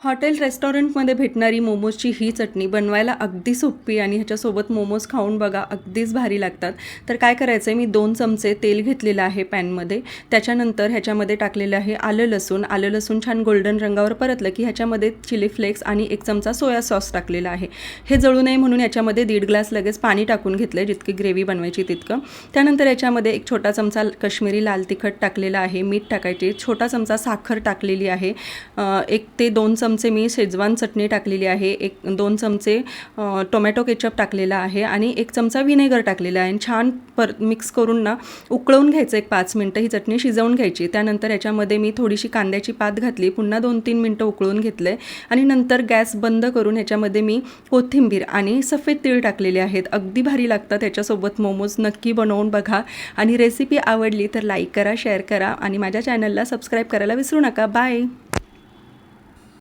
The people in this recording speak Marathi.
हॉटेल रेस्टॉरंटमध्ये भेटणारी मोमोजची ही चटणी बनवायला अगदी सोपी आणि ह्याच्यासोबत मोमोज खाऊन बघा अगदीच भारी लागतात. तर काय करायचं आहे, मी 2 चमचे तेल घेतलेलं आहे पॅनमध्ये. त्याच्यानंतर ह्याच्यामध्ये टाकलेलं आहे आलं लसूण छान गोल्डन रंगावर परतलं की ह्याच्यामध्ये चिली फ्लेक्स आणि 1 चमचा सोया सॉस टाकलेला आहे. हे जळू नये म्हणून याच्यामध्ये 1.5 ग्लास लगेच पाणी टाकून घेतलं आहे, जितकी ग्रेव्ही बनवायची तितकं. त्यानंतर याच्यामध्ये 1 छोटा चमचा कश्मीरी लाल तिखट टाकलेला आहे, मीठ टाकायचे, छोटा चमचा साखर टाकलेली आहे, 1 ते 2 चमचे मी शेजवान चटणी टाकलेली आहे, 1-2 चमचे टोमॅटो केचप टाकलेला आहे आणि 1 चमचा व्हिनेगर टाकलेला आहे. आणि छान मिक्स करून ना उकळवून घ्यायचं, 1-5 मिनटं ही चटणी शिजवून घ्यायची. त्यानंतर याच्यामध्ये मी थोडीशी कांद्याची पात घातली, पुन्हा 2-3 मिनटं उकळून घेतलं आहे आणि नंतर गॅस बंद करून ह्याच्यामध्ये मी कोथिंबीर आणि सफेद तीळ टाकलेले आहेत. अगदी भारी लागतात त्याच्यासोबत मोमोज. नक्की बनवून बघा आणि रेसिपी आवडली तर लाईक करा, शेअर करा आणि माझ्या चॅनलला सबस्क्राईब करायला विसरू नका. बाय.